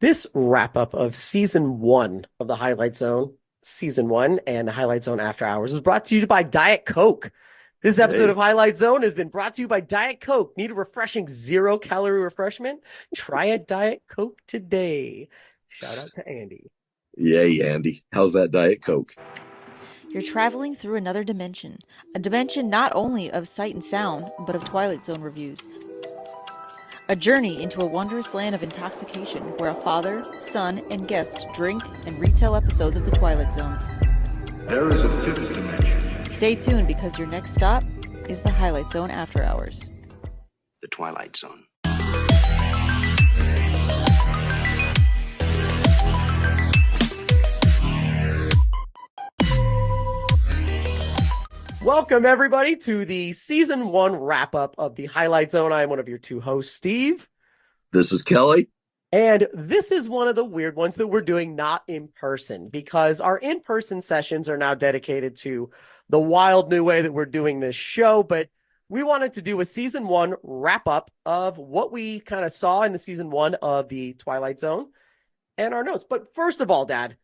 This wrap up of season one of the Highlight Zone, season one, and the Highlight Zone After Hours was brought to you by Diet Coke. This episode Hey, of Highlight Zone has been brought to you by Diet Coke. Need a refreshing 0-calorie refreshment? Try a Diet Coke today. Shout out to Andy. yay, Andy. How's that Diet Coke? You're traveling through another dimension, a dimension not only of sight and sound, but of Twilight Zone reviews. A journey into a wondrous land of intoxication where a father, son, and guest drink and retell episodes of the Twilight Zone. There is a fifth dimension. Stay tuned because your next stop is the Highlight Zone After Hours. The Twilight Zone. Welcome, everybody, to the season one wrap up of the Highlight Zone. I am one of your two hosts, Steve. This is Kelly. And this is one of the weird ones that we're doing not in person because our in-person sessions are now dedicated to the wild new way that we're doing this show. But we wanted to do a season one wrap up of what we kind of saw in the season one of the Twilight Zone and our notes. But first of all, Dad,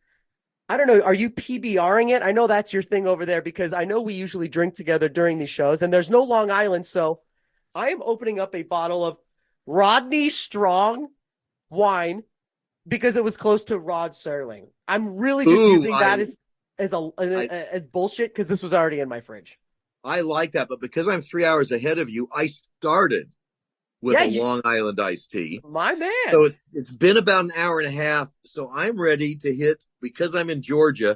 I don't know, are you PBRing it? I know that's your thing over there because I know we usually drink together during these shows and there's no Long Island. So I am opening up a bottle of Rodney Strong wine because it was close to Rod Serling. I'm really just using that as bullshit because this was already in my fridge. I like that, but because I'm 3 hours ahead of you, I started with Long Island iced tea. My man. So it's been about an hour and a half. So I'm ready to hit, because I'm in Georgia,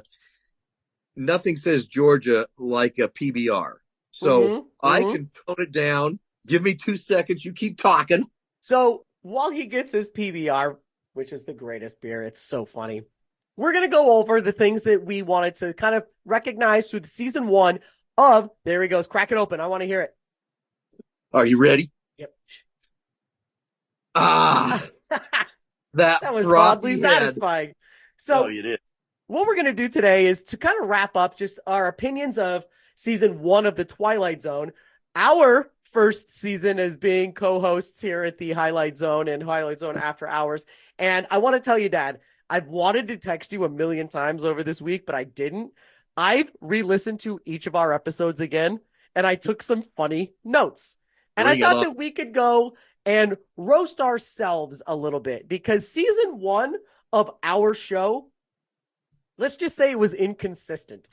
nothing says Georgia like a PBR. So I can tone it down. Give me 2 seconds. You keep talking. So while he gets his PBR, which is the greatest beer, it's so funny. We're going to go over the things that we wanted to kind of recognize through the season one of, there he goes, crack it open. I want to hear it. Are you ready? Yep. That was oddly satisfying. So you did. What we're going to do today is to kind of wrap up just our opinions of season one of the Twilight Zone. Our first season as being co-hosts here at the Highlight Zone and Highlight Zone After Hours. And I want to tell you, Dad, I've wanted to text you a million times over this week, but I didn't. I've re-listened to each of our episodes again, and I took some funny notes. And I thought that we could go and roast ourselves a little bit because season one of our show, let's just say it was inconsistent.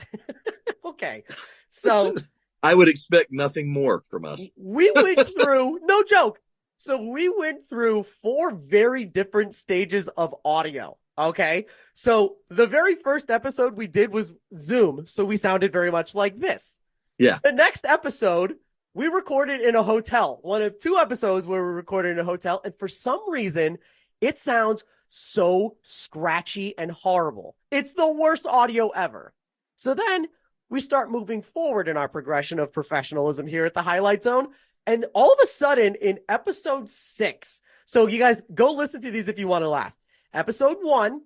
Okay. So I would expect nothing more from us. We went through, no joke. So we went through 4 very different stages of audio. Okay. So the very first episode we did was Zoom. So we sounded very much like this. Yeah. The next episode we recorded in a hotel. One of 2 episodes where we recorded in a hotel. And for some reason, it sounds so scratchy and horrible. It's the worst audio ever. So then we start moving forward in our progression of professionalism here at the Highlight Zone. And all of a sudden in episode 6, so you guys go listen to these if you want to laugh. Episode 1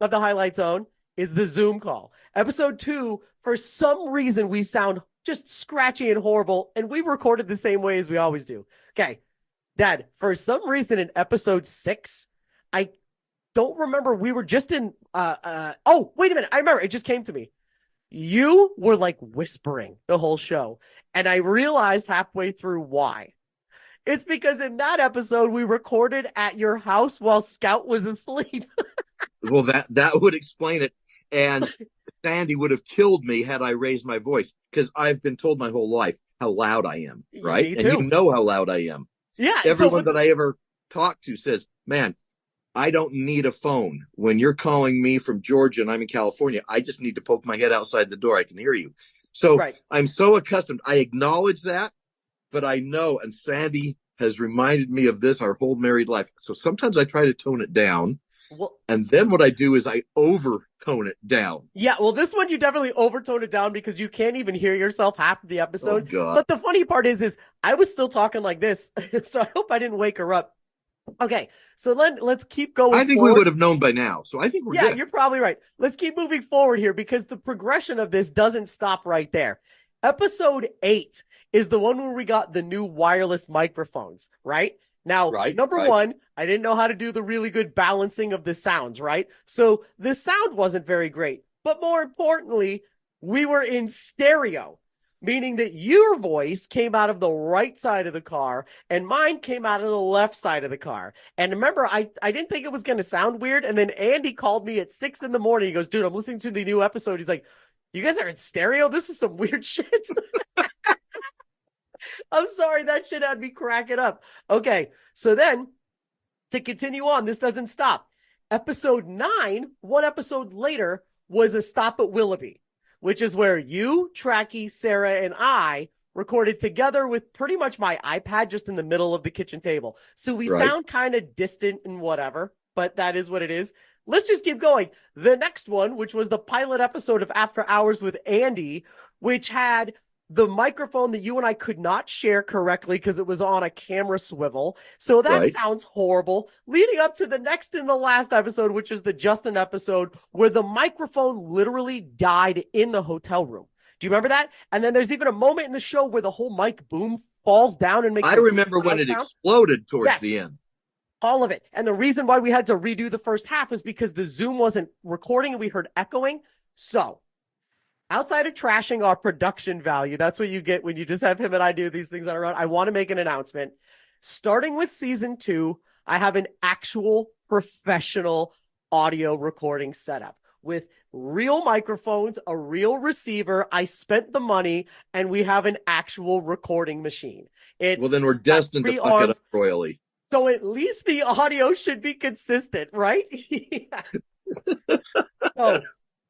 of the Highlight Zone is the Zoom call. Episode 2, for some reason, we sound just scratchy and horrible, and we recorded the same way as we always do. Okay, Dad, for some reason in episode 6, I don't remember. We were just in, oh, wait a minute. I remember. It just came to me. You were like whispering the whole show, and I realized halfway through why. It's because in that episode, we recorded at your house while Scout was asleep. Well, that would explain it. And Sandy would have killed me had I raised my voice because I've been told my whole life how loud I am, right? Me too. And you know how loud I am. Yeah. Everyone that I ever talked to says, man, I don't need a phone. When you're calling me from Georgia and I'm in California, I just need to poke my head outside the door. I can hear you. So I'm so accustomed. I acknowledge that, but I know, and Sandy has reminded me of this our whole married life. So sometimes I try to tone it down. Well, and then what I do is I overtone it down. Yeah, well, this one you definitely overtone it down because you can't even hear yourself half of the episode. Oh, God. But the funny part is I was still talking like this, so I hope I didn't wake her up. Okay, so let's keep going. I think forward. We would have known by now, so I think we're good. Yeah, you're probably right. Let's keep moving forward here because the progression of this doesn't stop right there. Episode 8 is the one where we got the new wireless microphones, right? Now, Right, number right. one, I didn't know how to do the really good balancing of the sounds, right? So the sound wasn't very great. But more importantly, we were in stereo, meaning that your voice came out of the right side of the car and mine came out of the left side of the car. And remember, I didn't think it was going to sound weird. And then Andy called me at 6 in the morning. He goes, dude, I'm listening to the new episode. He's like, you guys are in stereo? This is some weird shit. I'm sorry, that shit had me cracking up. Okay, so then to continue on, this doesn't stop. Episode 9, one episode later, was a stop at Willoughby, which is where you, Tracky, Sarah, and I recorded together with pretty much my iPad just in the middle of the kitchen table. So we sound kind of distant and whatever, but that is what it is. Let's just keep going. The next one, which was the pilot episode of After Hours with Andy, which had the microphone that you and I could not share correctly because it was on a camera swivel. So that sounds horrible. Leading up to the next and the last episode, which is the Justin episode, where the microphone literally died in the hotel room. Do you remember that? And then there's even a moment in the show where the whole mic boom falls down and makes I remember when it exploded towards the end. All of it. And the reason why we had to redo the first half was because the Zoom wasn't recording and we heard echoing. So outside of trashing our production value, that's what you get when you just have him and I do these things on our own. I want to make an announcement. Starting with season 2, I have an actual professional audio recording setup with real microphones, a real receiver. I spent the money and we have an actual recording machine. Well, then we're destined to fuck it up royally. So at least the audio should be consistent, right? So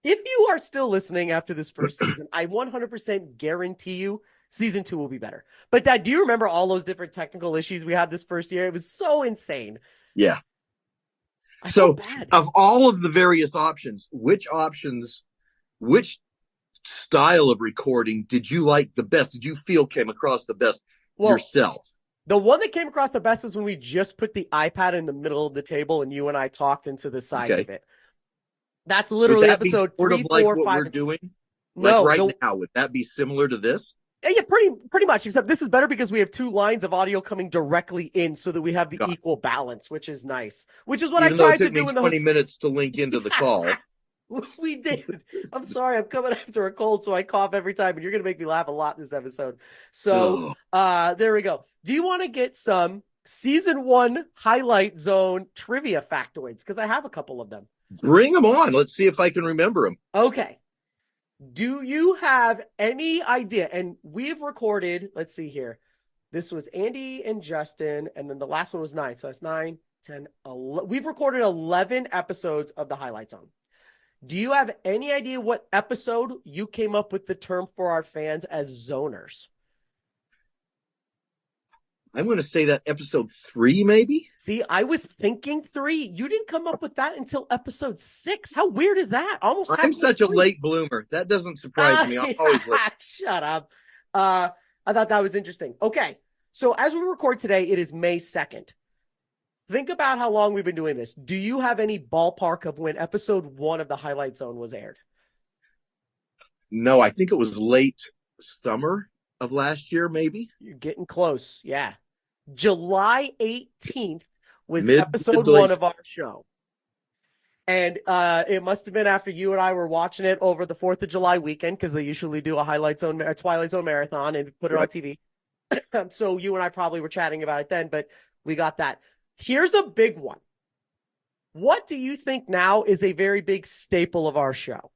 if you are still listening after this first season, I 100% guarantee you season 2 will be better. But Dad, do you remember all those different technical issues we had this first year? It was so insane. Yeah. So of all of the various options, which style of recording did you like the best? Did you feel came across the best yourself? The one that came across the best is when we just put the iPad in the middle of the table and you and I talked into the sides of it. That's literally episode 3, 4, 5. We're doing? Like now, would that be similar to this? Yeah, pretty much. Except this is better because we have 2 lines of audio coming directly in, so that we have the equal balance, which is nice. Which is what I tried to do in the 20 minutes to link into the call. We did. I'm sorry. I'm coming after a cold, so I cough every time, and you're gonna make me laugh a lot this episode. So, there we go. Do you want to get some season 1 Twilight Zone trivia factoids? Because I have a couple of them. Bring them on. Let's see if I can remember them. Okay. Do you have any idea? And we've recorded, let's see here. This was Andy and Justin, and then the last one was 9. So that's 9, 10, 11. We've recorded 11 episodes of the Twilight Zone. Do you have any idea what episode you came up with the term for our fans as zoners? I'm going to say that episode 3, maybe. See, I was thinking 3. You didn't come up with that until episode 6. How weird is that? I'm such a late bloomer. That doesn't surprise me. I'm always late. Shut up. I thought that was interesting. Okay, so as we record today, it is May 2nd. Think about how long we've been doing this. Do you have any ballpark of when episode 1 of the Twilight Zone was aired? No, I think it was late summer of last year, maybe. You're getting close. Yeah. July 18th was episode 1 of our show. And it must have been after you and I were watching it over the 4th of July weekend, because they usually do a Twilight Zone marathon and put it on TV. So you and I probably were chatting about it then, but we got that. Here's a big one. What do you think now is a very big staple of our show?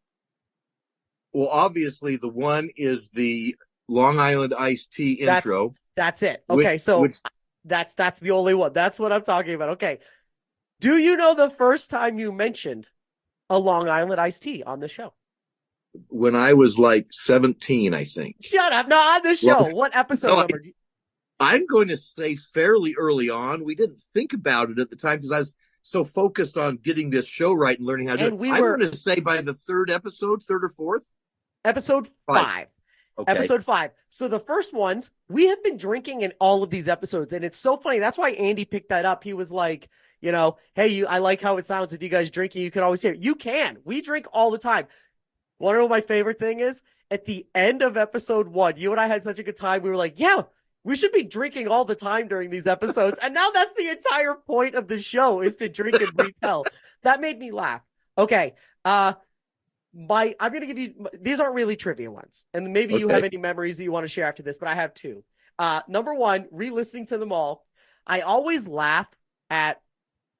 Well, obviously the one is the Long Island iced tea intro. That's it. Okay, that's the only one. That's what I'm talking about. Okay. Do you know the first time you mentioned a Long Island iced tea on the show? When I was like 17, I think. Shut up. No, on the show. Well, what episode number? I'm going to say fairly early on. We didn't think about it at the time because I was so focused on getting this show right and learning how to do it. I'm going to say by the 3rd episode, 3rd or 4th? Episode 5. Okay. Episode 5. So the first ones, we have been drinking in all of these episodes, and it's so funny. That's why Andy picked that up. He was like, hey, I like how it sounds with you guys drinking. You can always hear it. You can. We drink all the time. Want to know what my favorite thing is? At the end of episode 1, you and I had such a good time. We were like, yeah, We should be drinking all the time during these episodes. And now that's the entire point of the show is to drink and retell. That made me laugh. Okay. I'm going to give you, these aren't really trivia ones. And maybe you have any memories that you want to share after this, but I have two. Number one, re-listening to them all. I always laugh at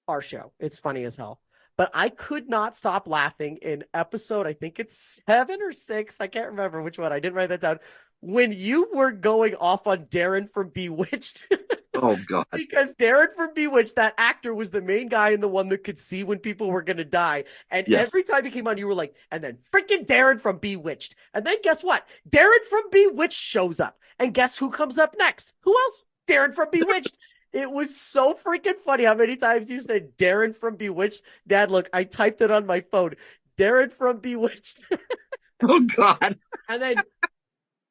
our show. It's funny as hell. But I could not stop laughing in episode, I think it's 7 or 6. I can't remember which one. I didn't write that down. When you were going off on Darren from Bewitched. Oh, God. Because Darren from Bewitched, that actor, was the main guy and the one that could see when people were going to die. And every time he came on, you were like, and then freaking Darren from Bewitched. And then guess what? Darren from Bewitched shows up. And guess who comes up next? Who else? Darren from Bewitched. It was so freaking funny how many times you said Darren from Bewitched. Dad, look, I typed it on my phone. Darren from Bewitched. Oh, God. And then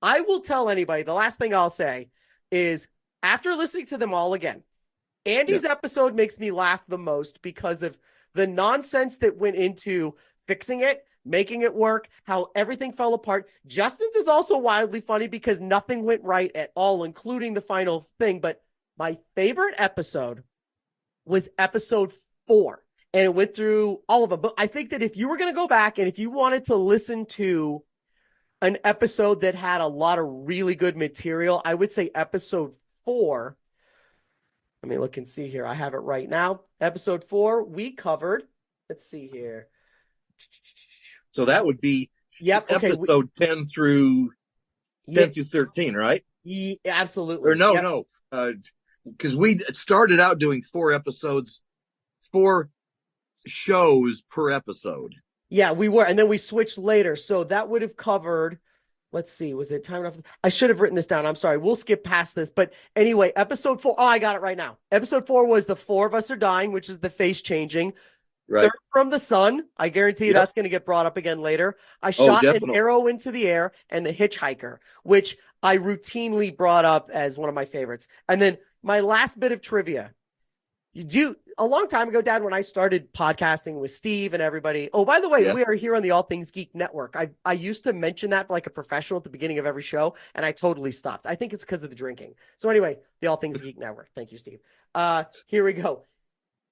I will tell anybody, the last thing I'll say is after listening to them all again, Andy's episode makes me laugh the most because of the nonsense that went into fixing it, making it work, how everything fell apart. Justin's is also wildly funny because nothing went right at all, including the final thing. But my favorite episode was episode 4, and it went through all of them. But I think that if you were going to go back and if you wanted to listen to an episode that had a lot of really good material, I would say episode 4. Let me look and see here. I have it right now. Episode 4, we covered. Let's see here. So that would be episode 10 through 13, right? Yeah, absolutely. Or no. Because we started out doing 4 episodes, 4 shows per episode. Yeah, we were. And then we switched later. So that would have covered, let's see, was it time enough? I should have written this down. I'm sorry. We'll skip past this. But anyway, episode 4. Oh, I got it right now. Episode 4 was The 4 of Us Are Dying, which is the face changing. Right. Third from the Sun. I guarantee you that's going to get brought up again later. I shot an arrow into the air, and The Hitchhiker, which I routinely brought up as one of my favorites. And then my last bit of trivia. A long time ago, Dad, when I started podcasting with Steve and everybody. Oh, by the way, we are here on the All Things Geek Network. I used to mention that like a professional at the beginning of every show, and I totally stopped. I think it's because of the drinking. So anyway, the All Things Geek Network. Thank you, Steve. Here we go.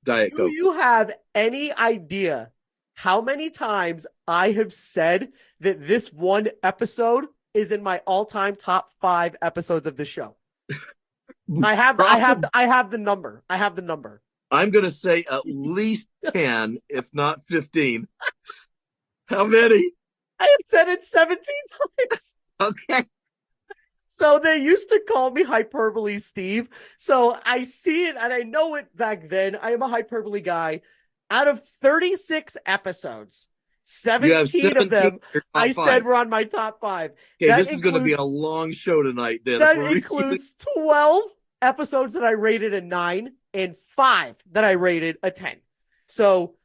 Diet Coke. Do you have any idea how many times I have said that this one episode is in my all-time top 5 episodes of the show? I have the number. I'm going to say at least 10, if not 15. How many? I have said it 17 times. Okay. So they used to call me Hyperbole Steve. So I see it and I know it back then. I am a hyperbole guy. Out of 36 episodes, 17 of them I said were on my top 5. Okay, this is going to be a long show tonight then. That includes 12 episodes that I rated a 9 and 5 that I rated a 10. So,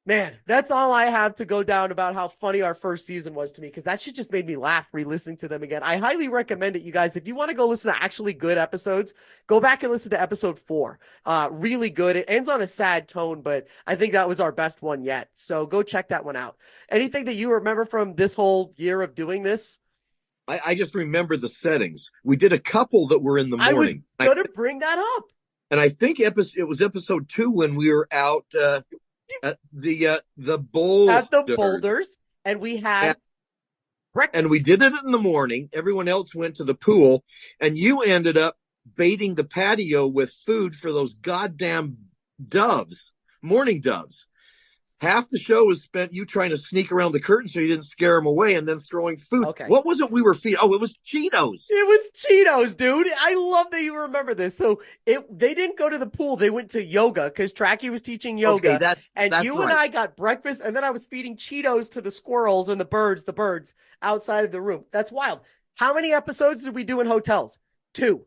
man, that's all I have to go down about how funny our first season was to me, because that shit just made me laugh re-listening to them again. I highly recommend it, you guys. If you want to go listen to actually good episodes, go back and listen to episode 4. Really good. It ends on a sad tone, but I think that was our best one yet. So go check that one out. Anything that you remember from this whole year of doing this? I just remember the settings. We did a couple that were in the morning. I was going to bring that up. And I think it was episode 2 when we were out at the boulders, and we had breakfast. And we did it in the morning. Everyone else went to the pool, and you ended up baiting the patio with food for those goddamn doves, morning doves. Half the show was spent you trying to sneak around the curtain so you didn't scare them away, and then throwing food. Okay. What was it we were feeding? Oh, it was Cheetos. It was Cheetos, dude. I love that you remember this. So they didn't go to the pool. They went to yoga because Tracky was teaching yoga. Okay, and I got breakfast, and then I was feeding Cheetos to the squirrels and the birds outside of the room. That's wild. How many episodes did we do in hotels? 2.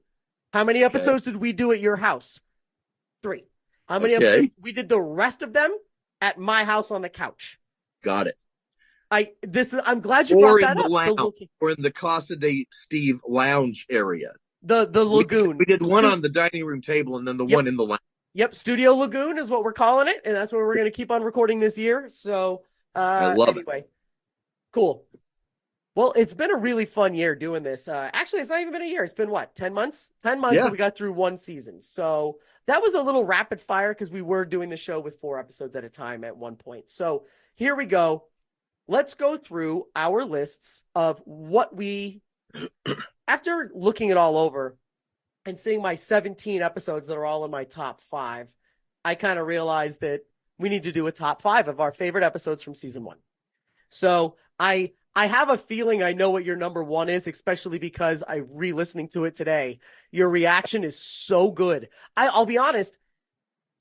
How many episodes did we do at your house? 3. How many episodes? We did the rest of them at my house on the couch. Got it. I'm glad you brought that up. Lounge, or in the Casa de Steve lounge area. The lagoon. We did one on the dining room table and then the one in the lounge. Yep, Studio Lagoon is what we're calling it, and that's where we're going to keep on recording this year. So I love it. Cool. Well, it's been a really fun year doing this. Actually, it's not even been a year. It's been what, 10 months? 10 months Yeah. and we got through one season. So that was a little rapid fire because we were doing the show with 4 episodes at a time at one point. So here we go. Let's go through our lists of what we, after looking it all over and seeing my 17 episodes that are all in my top 5, I kind of realized that we need to do a top 5 of our favorite episodes from season 1. So I have a feeling I know what your number 1 is, especially because I re-listening to it today. Your reaction is so good. I'll be honest,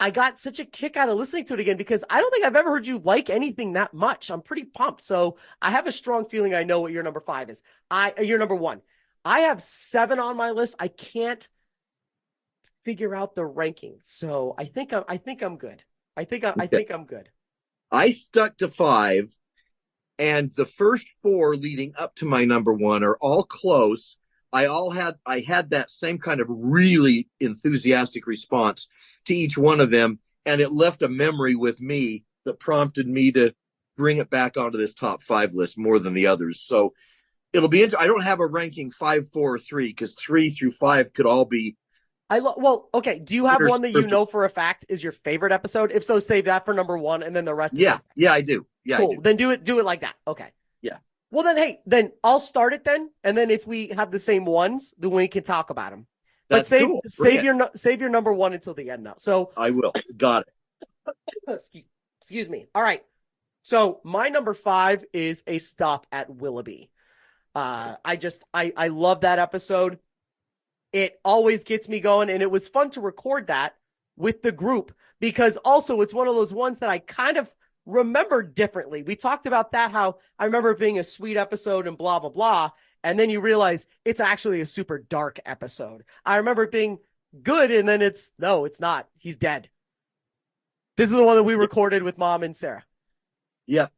I got such a kick out of listening to it again because I don't think I've ever heard you like anything that much. I'm pretty pumped. So I have a strong feeling I know what your number 5 is. Your number 1. I have 7 on my list. I can't figure out the ranking. So I think I'm good. I think I'm good. I stuck to 5. And the first 4 leading up to my number 1 are all close. I had that same kind of really enthusiastic response to each one of them. And it left a memory with me that prompted me to bring it back onto this top 5 list more than the others. So it'll be I don't have a ranking 5, 4, or 3 because 3 through 5 could all be. Well, okay. Do you have one that you know for a fact is your favorite episode? If so, save that for number 1 and then the rest. Yeah, I do. Yeah, cool. I do. Then do it like that. Okay. Yeah. Well, then I'll start it then, and then if we have the same ones, then we can talk about them. But That's save your number 1 until the end now. So I will. Got it. Excuse me. All right. So my number 5 is A Stop at Willoughby. I love that episode. It always gets me going, and it was fun to record that with the group because also it's one of those ones that I kind of remember differently. We talked about that, how I remember it being a sweet episode and blah, blah, blah. And then you realize it's actually a super dark episode. I remember it being good, and then it's not. He's dead. This is the one that we recorded with Mom and Sarah. Yep.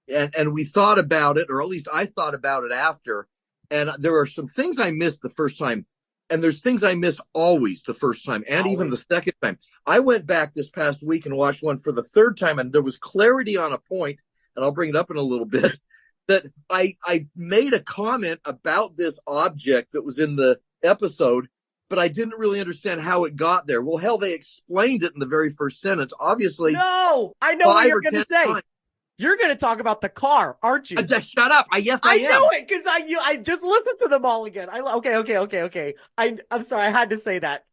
And we thought about it, or at least I thought about it after. And there are some things I missed the first time. And there's things I miss always the first time and even the second time. I went back this past week and watched one for the third time, and there was clarity on a point, and I'll bring it up in a little bit, that I made a comment about this object that was in the episode, but I didn't really understand how it got there. Well, hell, they explained it in the very first sentence. Obviously. No, I know what you're going to say. Times. You're going to talk about the car, aren't you? Just shut up. Yes, I am. I know it because I just listened to them all again. Okay. I'm sorry. I had to say that.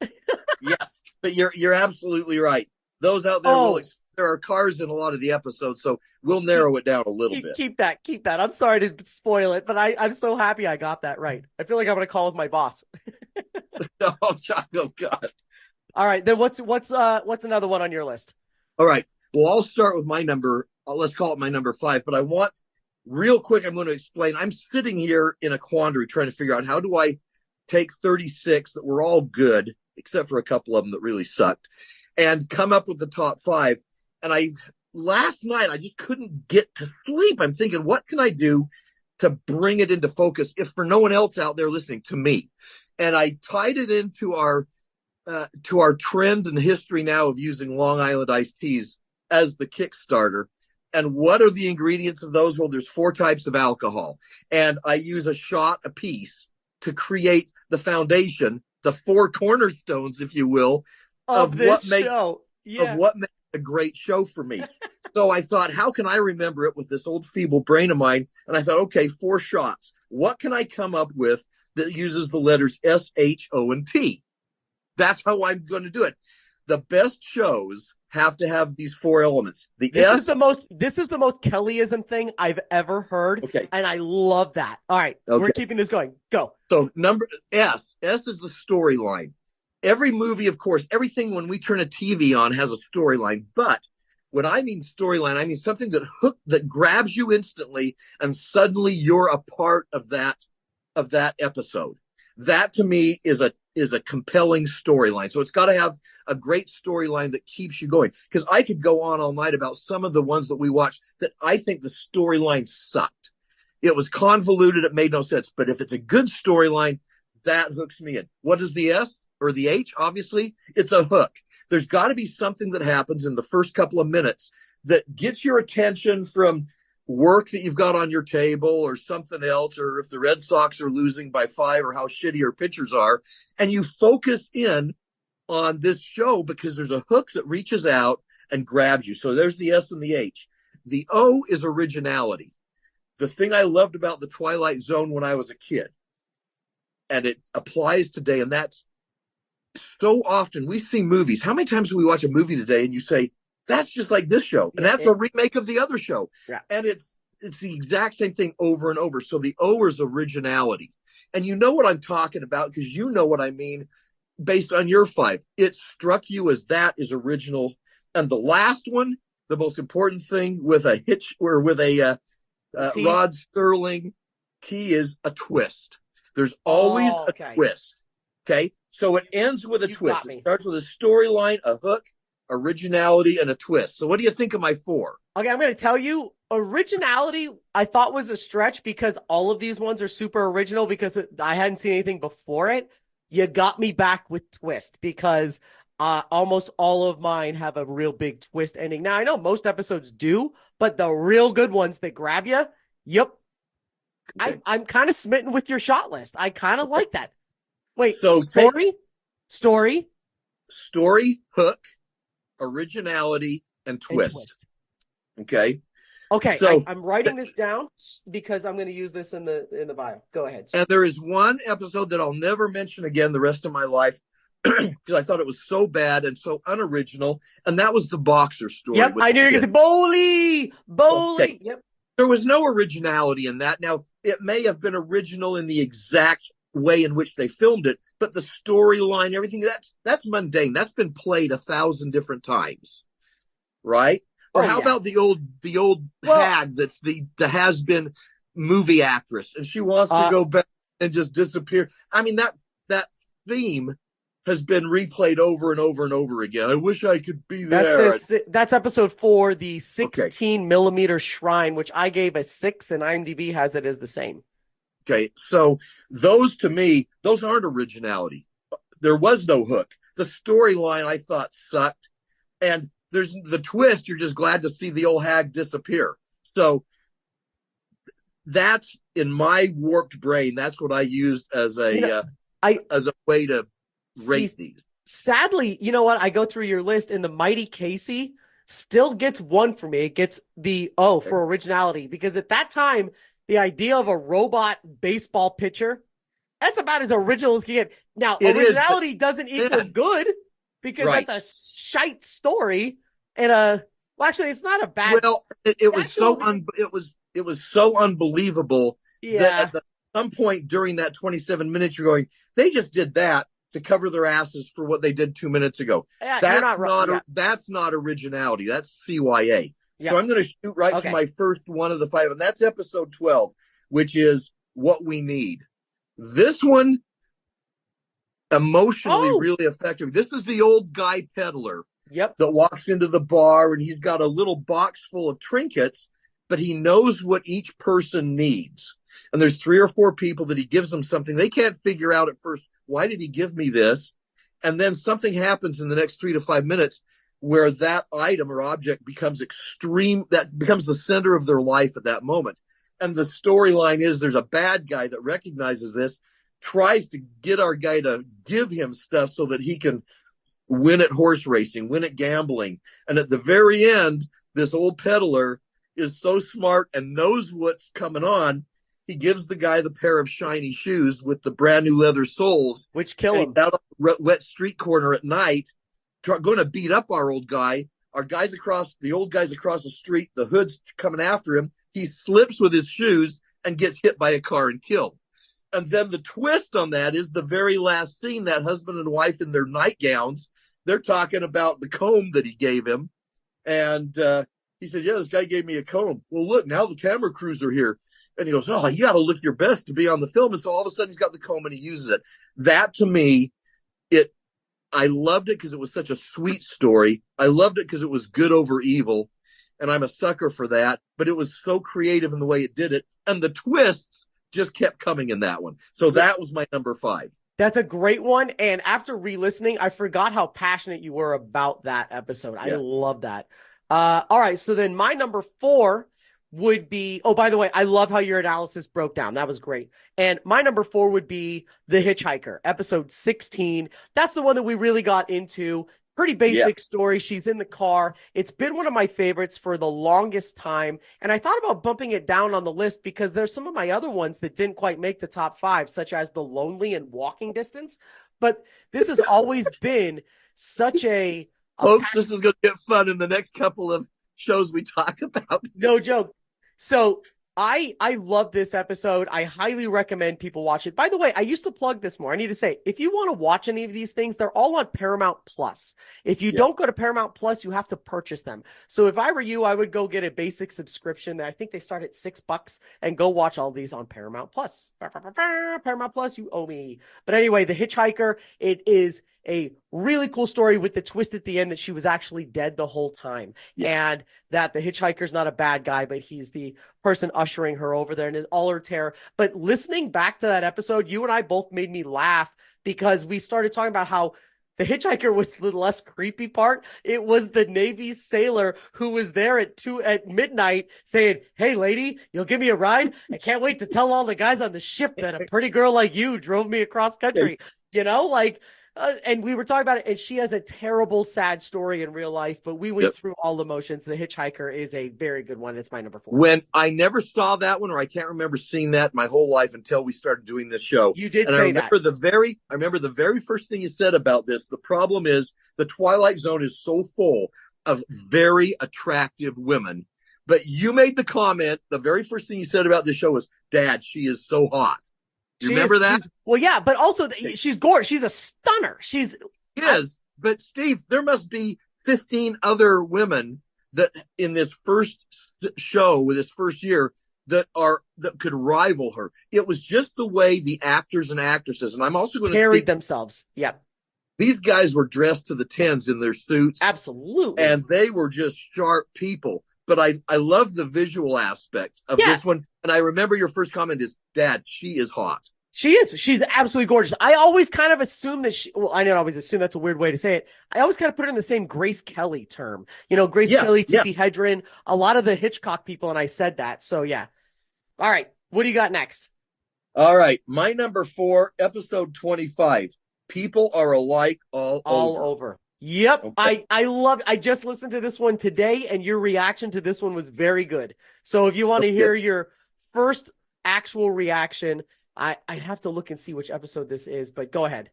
Yes, but you're absolutely right. Those out there there are cars in a lot of the episodes, so we'll narrow it down a little bit. Keep that. I'm sorry to spoil it, but I'm so happy I got that right. I feel like I'm going to call with my boss. Oh God. All right, then what's another one on your list? All right. Well, I'll start with my number. Let's call it my number 5. But I want real quick. I'm going to explain. I'm sitting here in a quandary trying to figure out how do I take 36 that were all good, except for a couple of them that really sucked, and come up with the top 5. And last night I just couldn't get to sleep. I'm thinking, what can I do to bring it into focus, if for no one else out there listening, to me? And I tied it into our trend and history now of using Long Island iced teas as the Kickstarter. And what are the ingredients of those? Well, there's 4 types of alcohol. And I use a shot apiece to create the foundation, the 4 cornerstones, if you will, of what makes a great show for me. So I thought, how can I remember it with this old feeble brain of mine? And I thought, okay, 4 shots. What can I come up with that uses the letters S, H, O, and T? That's how I'm going to do it. The best shows have to have these 4 elements. This is the most Kellyism thing I've ever heard. Okay. And I love that. All right. Okay. We're keeping this going. Go. So number S is the storyline. Every movie, of course, everything when we turn a TV on has a storyline. But when I mean storyline, I mean something that grabs you instantly and suddenly you're a part of that episode. That to me is a compelling storyline. So it's got to have a great storyline that keeps you going. Because I could go on all night about some of the ones that we watched that I think the storyline sucked. It was convoluted. It made no sense. But if it's a good storyline, that hooks me in. What is the S or the H? Obviously, it's a hook. There's got to be something that happens in the first couple of minutes that gets your attention from work that you've got on your table or something else, or if the Red Sox are losing by 5 or how shitty your pitchers are, and you focus in on this show because there's a hook that reaches out and grabs you. So there's the S and the H. The O is originality. The thing I loved about the Twilight Zone when I was a kid, and it applies today, and that's so often we see movies. How many times do we watch a movie today and you say, that's just like this show, and that's a remake of the other show. Yeah. And it's the exact same thing over and over. So the O is originality. And you know what I'm talking about because you know what I mean based on your 5. It struck you as that is original. And the last one, the most important thing with a hitch or with a Rod Serling key is a twist. There's always a twist. Okay. So it ends with a twist. It starts with a storyline, a hook, originality, and a twist. So what do you think of my 4? Okay, I'm going to tell you, originality I thought was a stretch because all of these ones are super original because I hadn't seen anything before it. You got me back with twist because almost all of mine have a real big twist ending. Now, I know most episodes do, but the real good ones that grab you, yep. Okay. I'm kind of smitten with your shot list. I kind of like that. Wait, so story, hook, originality, and twist. Okay. So I'm writing this down because I'm going to use this in the bio. Go ahead. And there is one episode that I'll never mention again the rest of my life because I thought it was so bad and so unoriginal, and that was the boxer story. Yep, I knew you were going to say Bowley. Okay. Yep. There was no originality in that. Now, it may have been original in the exact way in which they filmed it, but the storyline, everything, that's mundane. That's been played 1,000 different times, right? Or how about the old hag that's the has-been movie actress, and she wants to go back and just disappear. I mean, that theme has been replayed over and over and over again. I wish I could be there. That's episode 4, the 16 millimeter shrine, which I gave a 6, and IMDb has it as the same. Okay, so those to me, those aren't originality. There was no hook. The storyline I thought sucked, and there's the twist. You're just glad to see the old hag disappear. So that's in my warped brain. That's what I used as a way to rate these. Sadly, you know what? I go through your list, and the Mighty Casey still gets 1 for me. It gets the O for originality because at that time, the idea of a robot baseball pitcher, that's about as original as you get. Now, originality doesn't equal good because that's a shite story. And actually, it's not a bad. Well, it was so unbelievable that at some point during that 27 minutes, you're going, they just did that to cover their asses for what they did 2 minutes ago. Yeah, that's not originality. That's CYA. Yeah. So I'm going to shoot right to my first one of the 5, and that's episode 12, which is What We Need. This one, emotionally really effective. This is the old guy peddler that walks into the bar, and he's got a little box full of trinkets, but he knows what each person needs. And there's 3 or 4 people that he gives them something. They can't figure out at first, why did he give me this? And then something happens in the next 3 to 5 minutes where that item or object becomes that becomes the center of their life at that moment. And the storyline is there's a bad guy that recognizes this, tries to get our guy to give him stuff so that he can win at horse racing, win at gambling. And at the very end, this old peddler is so smart and knows what's coming on. He gives the guy the pair of shiny shoes with the brand new leather soles, which kill him out on a wet street corner at night, going to beat up our old guy. The old guys across the street, the hood's coming after him. He slips with his shoes and gets hit by a car and killed. And then the twist on that is the very last scene, that husband and wife in their nightgowns, they're talking about the comb that he gave him. And he said, yeah, this guy gave me a comb. Well, look, now the camera crews are here. And he goes, oh, you got to look your best to be on the film. And so all of a sudden he's got the comb and he uses it. That to me, I loved it because it was such a sweet story. I loved it because it was good over evil. And I'm a sucker for that. But it was so creative in the way it did it. And the twists just kept coming in that one. So that was my number 5. That's a great one. And after re-listening, I forgot how passionate you were about that episode. I love that. All right. So then my number 4 would be, oh, by the way, I love how your analysis broke down. That was great. And my number 4 would be The Hitchhiker, episode 16. That's the one that we really got into. Pretty basic story. She's in the car. It's been one of my favorites for the longest time. And I thought about bumping it down on the list because there's some of my other ones that didn't quite make the top 5, such as The Lonely and Walking Distance. But this has always been such a folks, this is going to get fun in the next couple of shows we talk about. No joke. So I love this episode. I highly recommend people watch it. By the way, I used to plug this more. I need to say, if you want to watch any of these things, they're all on Paramount Plus. If you don't go to Paramount Plus, you have to purchase them. So if I were you, I would go get a basic subscription. I think they start at $6 and go watch all these on Paramount Plus. Paramount Plus, you owe me. But anyway, The Hitchhiker, it is a really cool story with the twist at the end that she was actually dead the whole time. And that the hitchhiker's not a bad guy, but he's the person ushering her over there and all her terror. But listening back to that episode, you and I both made me laugh because we started talking about how the hitchhiker was the less creepy part. It was the Navy sailor who was there at midnight saying, "Hey lady, you'll give me a ride? I can't wait to tell all the guys on the ship that a pretty girl like you drove me across country." You know, like, and we were talking about it, and she has a terrible, sad story in real life, but we went through all the emotions. The Hitchhiker is a very good one. It's my number 4. When I never saw that one, or I can't remember seeing that my whole life until we started doing this show. You did and say I remember that. I remember the very first thing you said about this. The problem is the Twilight Zone is so full of very attractive women. But you made the comment, the very first thing you said about this show was, "Dad, she is so hot." You remember that? Well, yeah, but also she's gorgeous. She's a stunner. But Steve, there must be 15 other women that in this first show with this first year that could rival her. It was just the way the actors and actresses, and I'm also going to carried themselves. Yep. These guys were dressed to the tens in their suits. Absolutely. And they were just sharp people. But I love the visual aspect of this one. And I remember your first comment is, "Dad, she is hot." She is. She's absolutely gorgeous. I always kind of assume that I don't always assume, that's a weird way to say it. I always kind of put it in the same Grace Kelly term. You know, Grace Kelly, Tippi Hedren, a lot of the Hitchcock people, and I said that. So, yeah. All right. What do you got next? All right. My number 4, episode 25. People Are Alike All Over. Yep. Okay. I just listened to this one today, and your reaction to this one was very good. So if you want to hear your first actual reaction, I'd have to look and see which episode this is, but go ahead.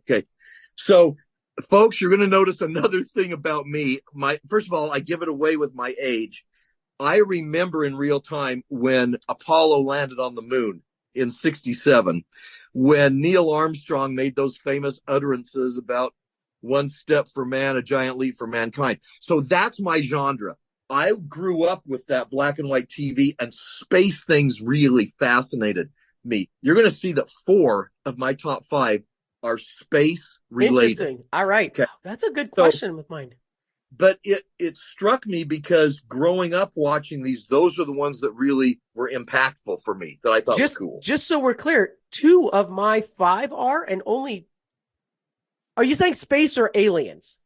Okay. So, folks, you're going to notice another thing about me. First of all, I give it away with my age. I remember in real time when Apollo landed on the moon in 1967, when Neil Armstrong made those famous utterances about one step for man, a giant leap for mankind. So that's my genre. I grew up with that black and white TV, and space things really fascinated me. You're going to see that 4 of my top 5 are space related. Interesting. All right. Okay. That's a good question with mine. But it struck me because growing up watching these, those are the ones that really were impactful for me that I thought was cool. Just so we're clear, 2 of my 5 are, and only, are you saying space or aliens?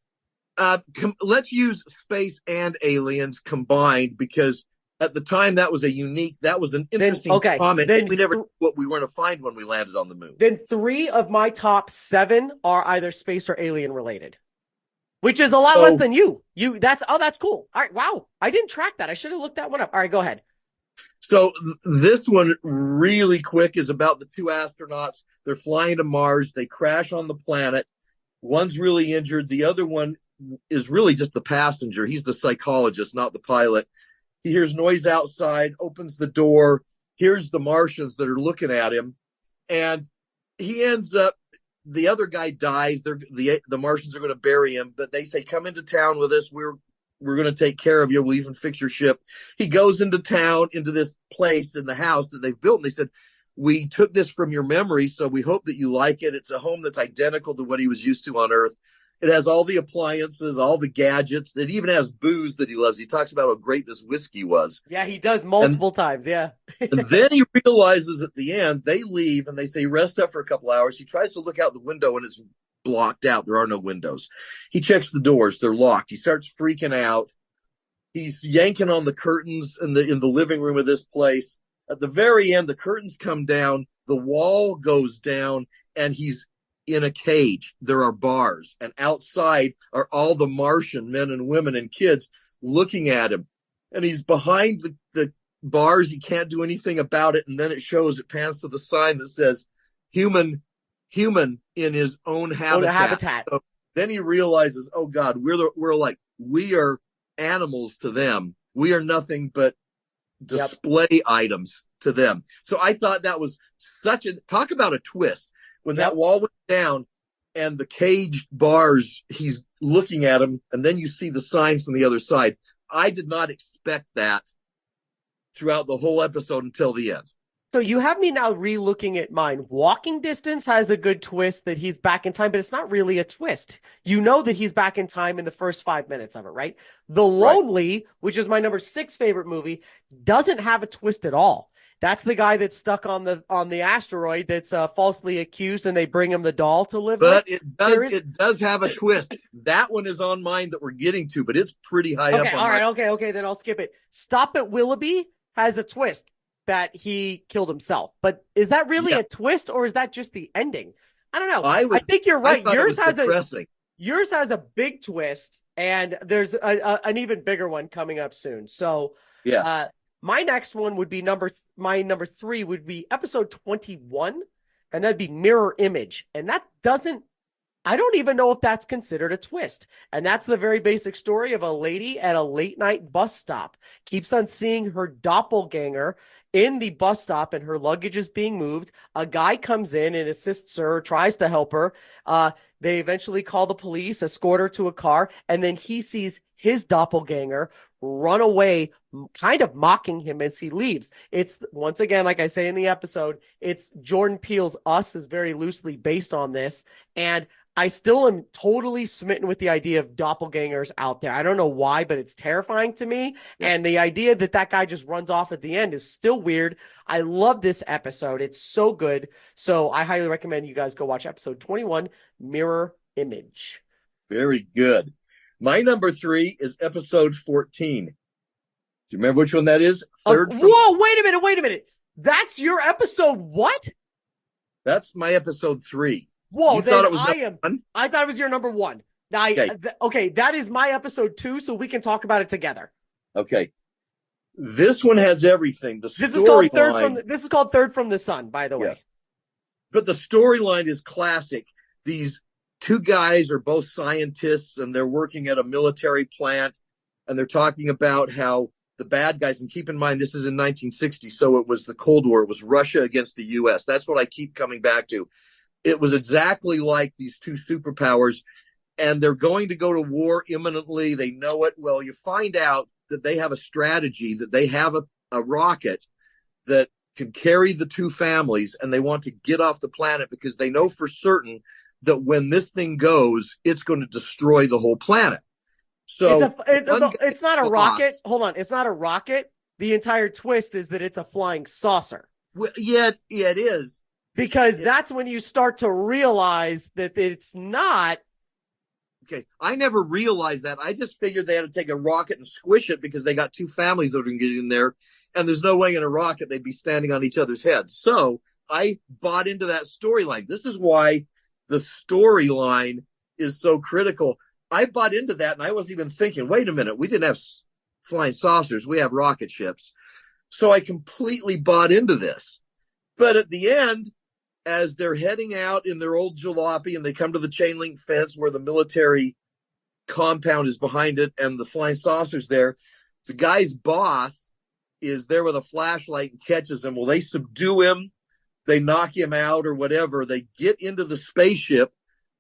Let's use space and aliens combined, because at the time, that was an interesting comment. Then we never knew what we were going to find when we landed on the moon. Then 3 of my top 7 are either space or alien related, which is a lot less than you. That's cool. All right. Wow. I didn't track that. I should have looked that one up. All right, go ahead. So this one really quick is about the 2 astronauts. They're flying to Mars. They crash on the planet. One's really injured. The other one is really just the passenger. He's the psychologist, not the pilot. He hears noise outside, opens the door, hears the Martians that are looking at him, and he ends up, the other guy dies. The Martians are going to bury him, but they say, "Come into town with us. We're going to take care of you. We'll even fix your ship." He goes into town, into this place in the house that they've built, and they said, "We took this from your memory, so we hope that you like it. It's a home that's identical to what he was used to on Earth. It has all the appliances, all the gadgets. It even has booze that he loves." He talks about how great this whiskey was. Yeah, he does multiple times. Yeah. And then he realizes at the end, they leave and they say, "Rest up for a couple hours." He tries to look out the window and it's blocked out. There are no windows. He checks the doors. They're locked. He starts freaking out. He's yanking on the curtains in the living room of this place. At the very end, the curtains come down, the wall goes down, and he's in a cage. There are bars, and outside are all the Martian men and women and kids looking at him. And he's behind the bars. He can't do anything about it. And then it pans to the sign that says human in his own habitat. So then he realizes, oh God, we are animals to them. We are nothing but display items to them. So I thought that was talk about a twist. When that wall went down and the caged bars, he's looking at them, and then you see the sign from the other side. I did not expect that throughout the whole episode until the end. So you have me now re-looking at mine. Walking Distance has a good twist that he's back in time, but it's not really a twist. You know that he's back in time in the first 5 minutes of it, right? The Lonely, which is my number 6 favorite movie, doesn't have a twist at all. That's the guy that's stuck on the asteroid that's falsely accused, and they bring him the doll to live with. But it does have a twist. That one is on mine that we're getting to, but it's pretty high up. Okay, then I'll skip it. Stop at Willoughby has a twist that he killed himself. But is that really a twist, or is that just the ending? I don't know. I think you're right. Yours has a big twist, and there's an even bigger one coming up soon. So my next one would be my number 3 would be episode 21, and that'd be Mirror Image. And I don't even know if that's considered a twist. And that's the very basic story of a lady at a late night bus stop, keeps on seeing her doppelganger in the bus stop, and her luggage is being moved. A guy comes in and assists her, tries to help her. They eventually call the police, escort her to a car, and then he sees his doppelganger run away, kind of mocking him as he leaves. It's, once again, like I say in the episode, it's Jordan Peele's Us is very loosely based on this, and I still am totally smitten with the idea of doppelgangers out there. I don't know why, but it's terrifying to me. Yeah. And the idea that guy just runs off at the end is still weird. I love this episode. It's so good. So I highly recommend you guys go watch episode 21, Mirror Image. Very good. My number 3 is episode 14. Do you remember which one that is? Whoa, wait a minute. That's your episode what? That's my episode 3. Whoa, I thought it was your number 1. Okay, that is my episode 2, so we can talk about it together. Okay. This one has everything. This is called Third from the Sun, by the way. Yes. But the storyline is classic. These 2 guys are both scientists, and they're working at a military plant, and they're talking about how the bad guys, and keep in mind, this is in 1960, so it was the Cold War. It was Russia against the U.S. That's what I keep coming back to. It was exactly like these 2 superpowers, and they're going to go to war imminently. They know it. Well, you find out that they have a strategy, that they have a rocket that can carry the 2 families, and they want to get off the planet because they know for certain that when this thing goes, it's going to destroy the whole planet. So it's not a rocket. Hold on. It's not a rocket. The entire twist is that it's a flying saucer. Well, yeah, it is. Because that's when you start to realize that it's not. Okay, I never realized that. I just figured they had to take a rocket and squish it because they got 2 families that are going to get in there, and there's no way in a rocket they'd be standing on each other's heads. So I bought into that storyline. This is why the storyline is so critical. I bought into that, and I was even thinking, wait a minute, we didn't have flying saucers. We have rocket ships. So I completely bought into this. But at the end, as they're heading out in their old jalopy and they come to the chain link fence where the military compound is behind it and the flying saucer's there, the guy's boss is there with a flashlight and catches him. Well, they subdue him. They knock him out or whatever. They get into the spaceship.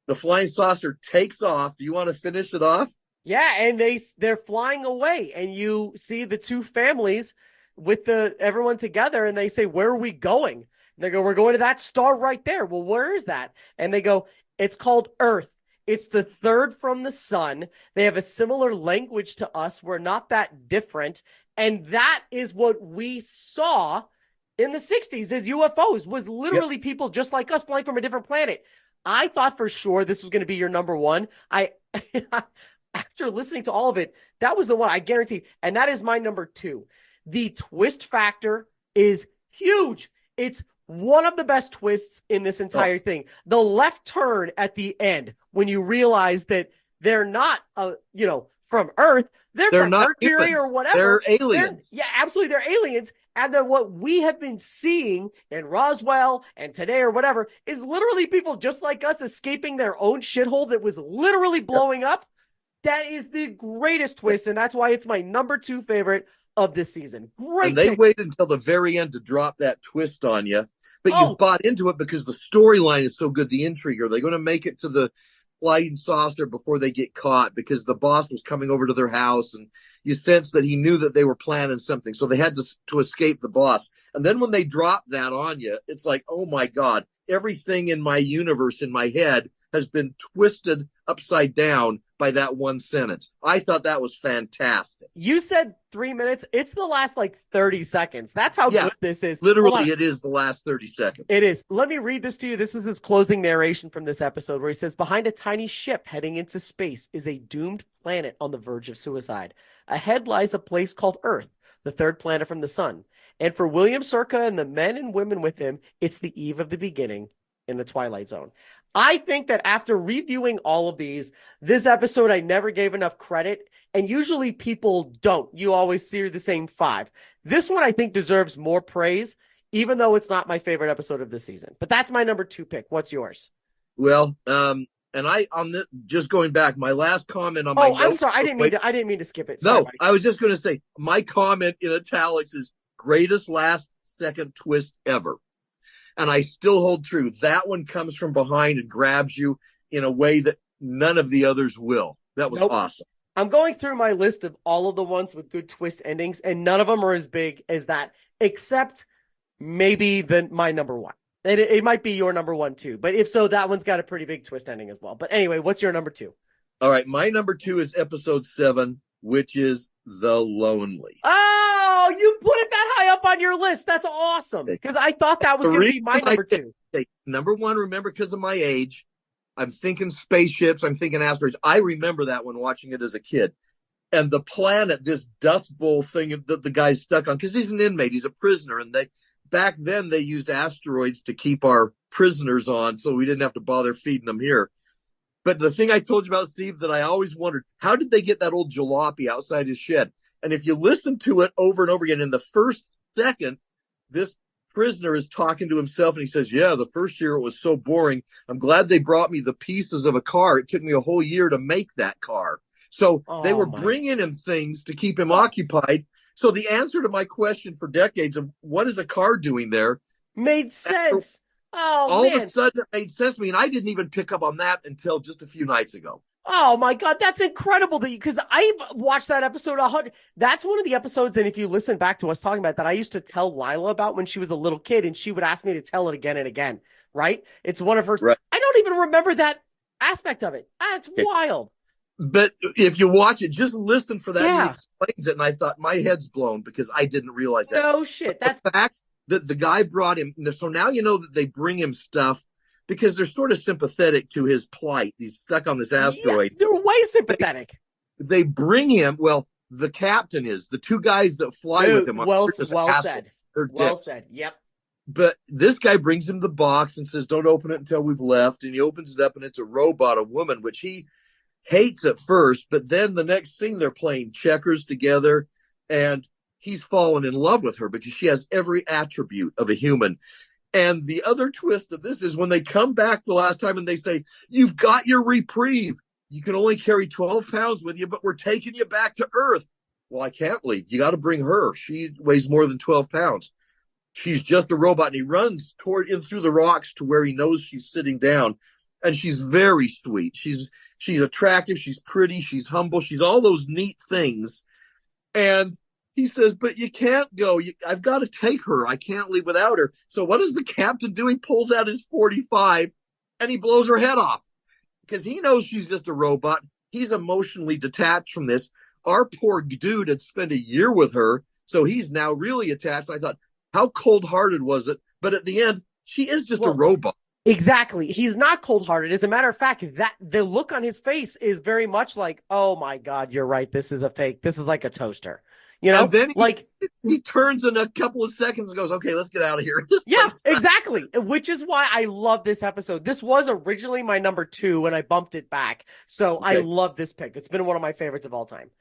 The flying saucer takes off. Do you want to finish it off? Yeah, and they're flying away, and you see the 2 families with everyone together, and they say, "Where are we going?" And they go, "We're going to that star right there." Well, where is that? And they go, "It's called Earth. It's the 3rd from the sun. They have a similar language to us. We're not that different." And that is what we saw in the 60s as UFOs, was literally people just like us flying from a different planet. I thought for sure this was going to be your number 1. after listening to all of it, that was the one I guarantee. And that is my number 2. The twist factor is huge. It's one of the best twists in this entire thing. The left turn at the end, when you realize that they're not, from Earth. They're from not Mercury humans. or whatever. They're aliens. Yeah, absolutely. They're aliens. And then what we have been seeing in Roswell and today or whatever is literally people just like us escaping their own shithole that was literally blowing up. That is the greatest twist, and that's why it's my number 2 favorite of this season. Great. And they waited until the very end to drop that twist on you, but you bought into it because the storyline is so good, the intrigue. Are they going to make it to the flying saucer before they get caught? Because the boss was coming over to their house, and you sense that he knew that they were planning something, so they had to escape the boss. And then when they drop that on you, it's like, oh my God, everything in my universe, in my head, has been twisted upside down by that one sentence. I thought that was fantastic. You said 3 minutes. It's the last 30 seconds. That's how good this is. Literally, it is the last 30 seconds. It is. Let me read this to you. This is his closing narration from this episode where he says, behind a tiny ship heading into space is a doomed planet on the verge of suicide. Ahead lies a place called Earth, the third planet from the sun. And for William Circa and the men and women with him, it's the eve of the beginning in the Twilight Zone. I think that after reviewing all of these, this episode I never gave enough credit, and usually people don't. You always see the same 5. This one I think deserves more praise, even though it's not my favorite episode of the season. But that's my number 2 pick. What's yours? Well, just going back, my last comment on my notes. I'm sorry. I didn't mean to skip it. Sorry, no, I was just going to say my comment in italics is greatest last second twist ever. And I still hold true. That one comes from behind and grabs you in a way that none of the others will. That was awesome. I'm going through my list of all of the ones with good twist endings, and none of them are as big as that, except maybe my number 1. It might be your number 1 too. But if so, that one's got a pretty big twist ending as well. But anyway, what's your number 2? All right. My number 2 is episode 7, which is The Lonely. Oh, you put it that high up on your list. That's awesome. Because I thought that was going to be my number 2. Number 1, remember, because of my age, I'm thinking spaceships, I'm thinking asteroids. I remember that when watching it as a kid. And the planet, this dust bowl thing that the guy's stuck on, because he's an inmate, he's a prisoner. And back then they used asteroids to keep our prisoners on, so we didn't have to bother feeding them here. But the thing I told you about, Steve, that I always wondered, how did they get that old jalopy outside his shed? And if you listen to it over and over again, in the first second, this prisoner is talking to himself and he says, yeah, the first year it was so boring. I'm glad they brought me the pieces of a car. It took me a whole year to make that car. So they were bringing him things to keep him occupied. So the answer to my question for decades of what is a car doing there made sense. All of a sudden it made sense to me. And I didn't even pick up on that until just a few nights ago. Oh my God, that's incredible because I've watched that episode 100. That's one of the episodes, and if you listen back to us talking about that, I used to tell Lila about when she was a little kid, and she would ask me to tell it again and again, right? It's one of her. Right. I don't even remember that aspect of it. That's wild. But if you watch it, just listen for that. Yeah. He explains it, and I thought my head's blown because I didn't realize that. No shit. That's the fact that the guy brought him. So now you know that they bring him stuff because they're sort of sympathetic to his plight. He's stuck on this asteroid. Yeah, they're way sympathetic. They bring him. Well, the captain is. The 2 guys that fly with him. Well said. Well said. Yep. But this guy brings him the box and says, don't open it until we've left. And he opens it up and it's a robot, a woman, which he hates at first. But then the next scene, they're playing checkers together and he's fallen in love with her because she has every attribute of a human. And the other twist of this is when they come back the last time and they say, you've got your reprieve. You can only carry 12 pounds with you, but we're taking you back to Earth. Well, I can't leave. You got to bring her. She weighs more than 12 pounds. She's just a robot. And he runs in through the rocks to where he knows she's sitting down. And she's very sweet. She's attractive. She's pretty. She's humble. She's all those neat things. And he says, but you can't go. I've got to take her. I can't leave without her. So what does the captain do? He pulls out his 45 and he blows her head off because he knows she's just a robot. He's emotionally detached from this. Our poor dude had spent a year with her. So he's now really attached. I thought, how cold-hearted was it? But at the end, she is just a robot. Exactly. He's not cold-hearted. As a matter of fact, that the look on his face is very much like, "Oh my God, you're right. This is a fake. This is like a toaster." You And know? then Like, he turns in a couple of seconds and goes, "Okay, let's get out of here." yeah, exactly. Which is why I love this episode. This was originally my number 2 when I bumped it back. So I Okay. love this pick. It's been one of my favorites of all time.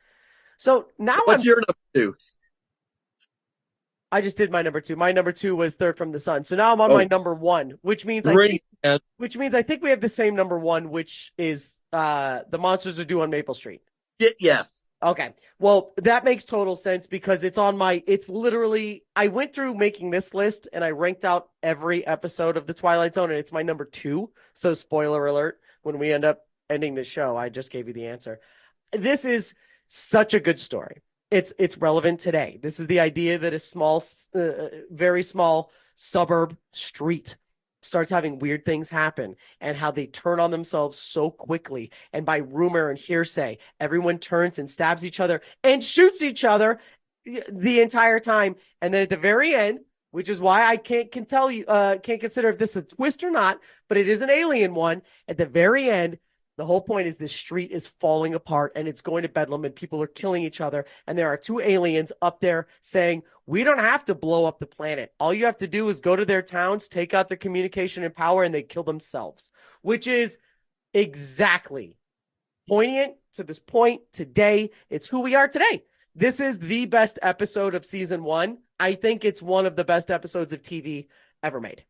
So now What's your number 2? I just did my number 2. My number 2 was Third from the Sun. So now I'm on my Oh, number 1, which means great. I think we have the same number 1, which is The Monsters Are Due on Maple Street. Yes. Okay. Well, that makes total sense because it's literally, I went through making this list and I ranked out every episode of The Twilight Zone and it's my number 2. So spoiler alert, when we end up ending the show, I just gave you the answer. This is such a good story. It's relevant today. This is the idea that a small, very small suburb street starts having weird things happen and how they turn on themselves so quickly. And by rumor and hearsay, everyone turns and stabs each other and shoots each other the entire time. And then at the very end, which is why I can't consider if this is a twist or not, but it is an alien one. At the very end, the whole point is this street is falling apart and it's going to bedlam and people are killing each other. And there are 2 aliens up there saying, we don't have to blow up the planet. All you have to do is go to their towns, take out their communication and power, and they kill themselves, which is exactly poignant to this point today. It's who we are today. This is the best episode of season 1. I think it's one of the best episodes of TV ever made.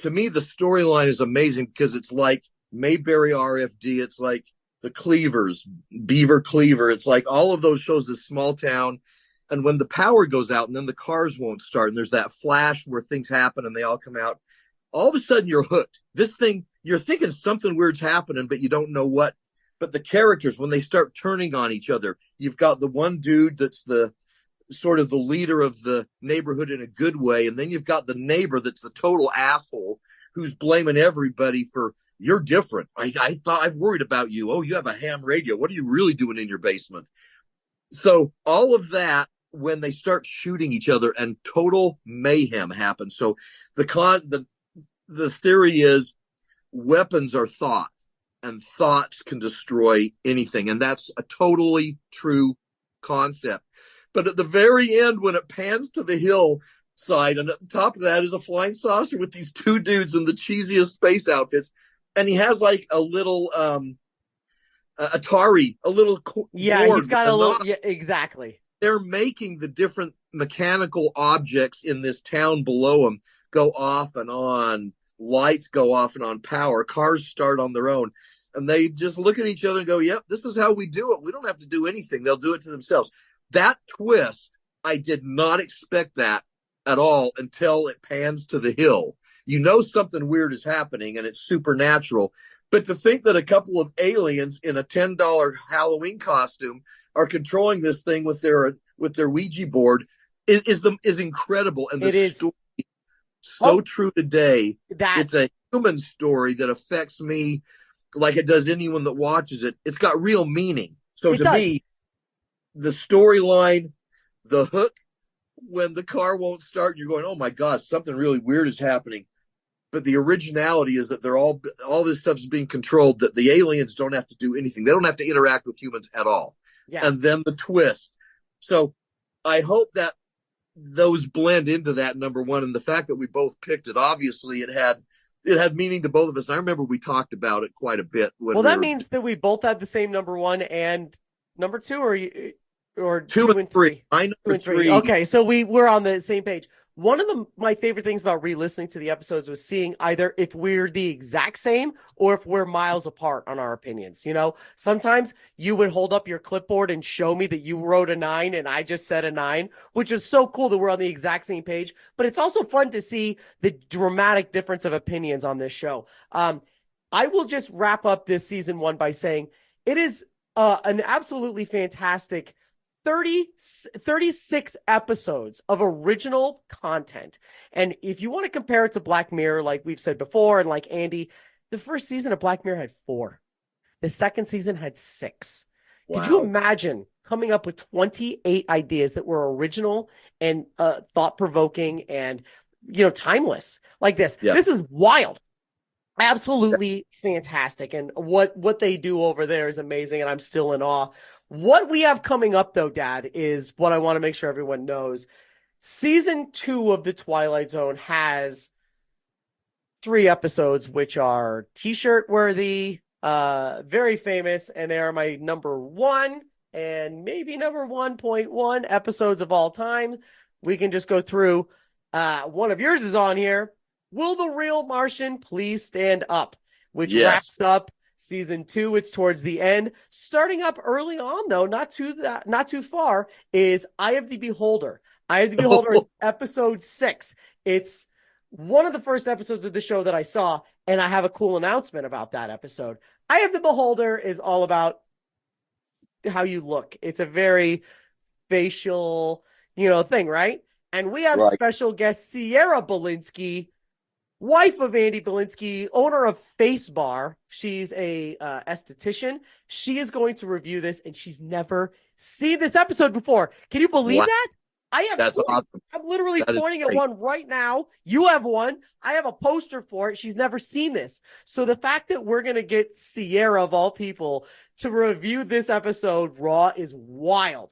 To me, the storyline is amazing because it's like Mayberry RFD. It's like the Cleavers, Beaver Cleaver. It's like all of those shows, this small town. And when the power goes out and then the cars won't start and there's that flash where things happen and they all come out, all of a sudden you're hooked. This thing, you're thinking something weird's happening, but you don't know what. But the characters, when they start turning on each other, you've got the one dude that's the sort of the leader of the neighborhood in a good way. And then you've got the neighbor that's the total asshole who's blaming everybody for, you're different. I thought I'm worried about you. Oh, you have a ham radio. What are you really doing in your basement? So all of that, when they start shooting each other and total mayhem happens. So the theory is weapons are thoughts and thoughts can destroy anything. And that's a totally true concept. But at the very end, when it pans to the hillside, and at the top of that is a flying saucer with these 2 dudes in the cheesiest space outfits, and he has like a little Atari, a little he's got a little, yeah, exactly. They're making the different mechanical objects in this town below them go off and on, lights go off and on, power, cars start on their own, and they just look at each other and go, "Yep, this is how we do it. We don't have to do anything. They'll do it to themselves." That twist, I did not expect that at all until it pans to the hill. You know something weird is happening and it's supernatural. But to think that a couple of aliens in a $10 Halloween costume are controlling this thing with their Ouija board is incredible. And the story is so true today. It's a human story that affects me like it does anyone that watches it. It's got real meaning. So to me, the storyline, the hook, when the car won't start, you're going, oh my God, something really weird is happening. But the originality is that all this stuff is being controlled, that the aliens don't have to do anything. They don't have to interact with humans at all. Yeah. And then the twist. So I hope that those blend into that, number 1. And the fact that we both picked it, obviously it had meaning to both of us. And I remember we talked about it quite a bit. That means that we both had the same number 1 and number 2, or 2 and 3. I number 3. Okay, so we're on the same page. One of my favorite things about re-listening to the episodes was seeing either if we're the exact same or if we're miles apart on our opinions. You know, sometimes you would hold up your clipboard and show me that you wrote a 9 and I just said a 9, which is so cool that we're on the exact same page. But it's also fun to see the dramatic difference of opinions on this show. I will just wrap up this season 1 by saying it is an absolutely fantastic 36 episodes of original content. And if you want to compare it to Black Mirror, like we've said before, and like Andy, the first season of Black Mirror had 4. The second season had 6. Wow. Could you imagine coming up with 28 ideas that were original and thought-provoking and timeless like this. Yeah. This is wild. Absolutely fantastic. And what they do over there is amazing, and I'm still in awe. What we have coming up, though, Dad, is what I want to make sure everyone knows. Season 2 of The Twilight Zone has 3 episodes, which are t-shirt worthy, very famous, and they are my number 1 and maybe number 1.1 episodes of all time. We can just go through. One of yours is on here. Will the Real Martian Please Stand Up? Which wraps up season 2. It's towards the end. Starting up early on, though, not too far, is Eye of the Beholder. Eye of the Beholder is episode 6. It's one of the first episodes of the show that I saw, and I have a cool announcement about that episode. Eye of the Beholder is all about how you look. It's a very facial, thing, right? And we have special guest Sierra Belinsky, wife of Andy Belinsky, owner of Face Bar. She's a esthetician. She is going to review this, and she's never seen this episode before. Can you believe that? I have That's awesome. I'm literally pointing at one right now. You have one. I have a poster for it. She's never seen this. So the fact that we're going to get Sierra, of all people, to review this episode raw is wild.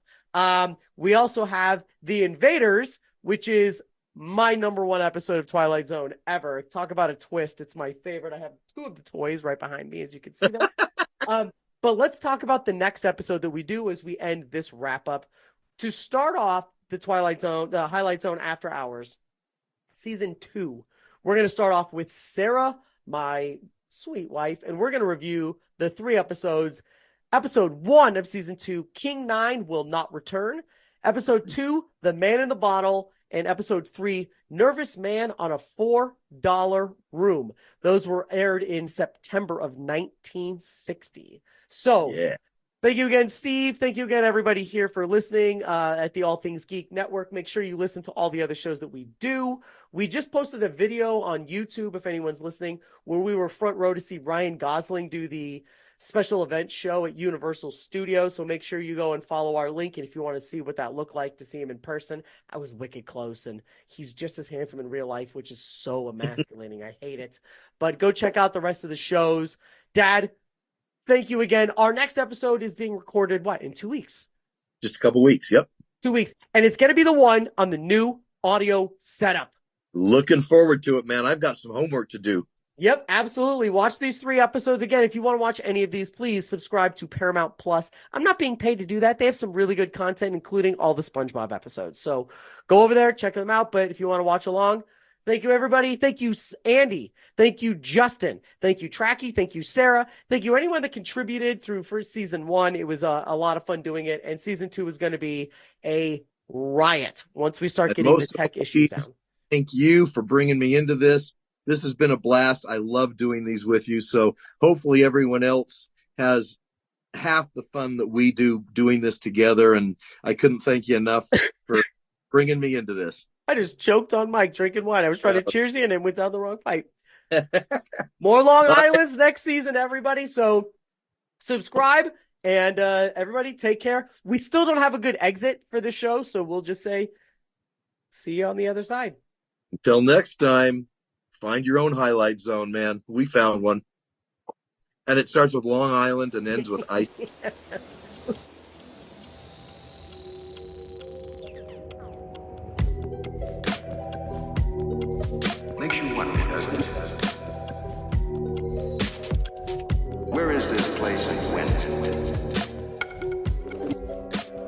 We also have The Invaders, which is my number 1 episode of Twilight Zone ever. Talk about a twist. It's my favorite. I have 2 of the toys right behind me, as you can see them. But let's talk about the next episode that we do as we end this wrap up. To start off the Twilight Zone, the Highlight Zone After Hours, season 2, we're going to start off with Sarah, my sweet wife, and we're going to review the 3 episodes. Episode 1 of season 2, King 9 Will Not Return. Episode 2, The Man in the Bottle. And episode 3, Nervous Man on a $4 Room. Those were aired in September of 1960. So, thank you again, Steve. Thank you again, everybody here for listening at the All Things Geek Network. Make sure you listen to all the other shows that we do. We just posted a video on YouTube, if anyone's listening, where we were front row to see Ryan Gosling do the special event show at Universal Studios. So make sure you go and follow our link. And if you want to see what that looked like, to see him in person, I was wicked close, and he's just as handsome in real life, which is so emasculating. I hate it. But go check out the rest of the shows. Dad, thank you again. Our next episode is being recorded, in 2 weeks? Just a couple weeks. Yep. 2 weeks. And it's going to be the one on the new audio setup. Looking forward to it, man. I've got some homework to do. Yep, absolutely. Watch these 3 episodes. Again, if you want to watch any of these, please subscribe to Paramount Plus. I'm not being paid to do that. They have some really good content, including all the SpongeBob episodes. So go over there, check them out. But if you want to watch along, thank you, everybody. Thank you, Andy. Thank you, Justin. Thank you, Tracky. Thank you, Sarah. Thank you, anyone that contributed through first season 1. It was a lot of fun doing it. And season 2 is going to be a riot once we start getting the tech issues down. Thank you for bringing me into this. This has been a blast. I love doing these with you. So hopefully everyone else has half the fun that we do doing this together. And I couldn't thank you enough for bringing me into this. I just choked on Mike drinking wine. I was trying to cheers you and it went down the wrong pipe. More Long Islands next season, everybody. So subscribe and everybody take care. We still don't have a good exit for the show. So we'll just say, see you on the other side. Until next time. Find your own highlight zone, man. We found one. And it starts with Long Island and ends with ice. Makes you wonder, doesn't it? Where is this place and when?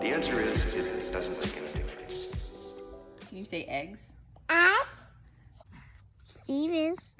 The answer is, it doesn't make any difference. Can you say eggs? Steve is.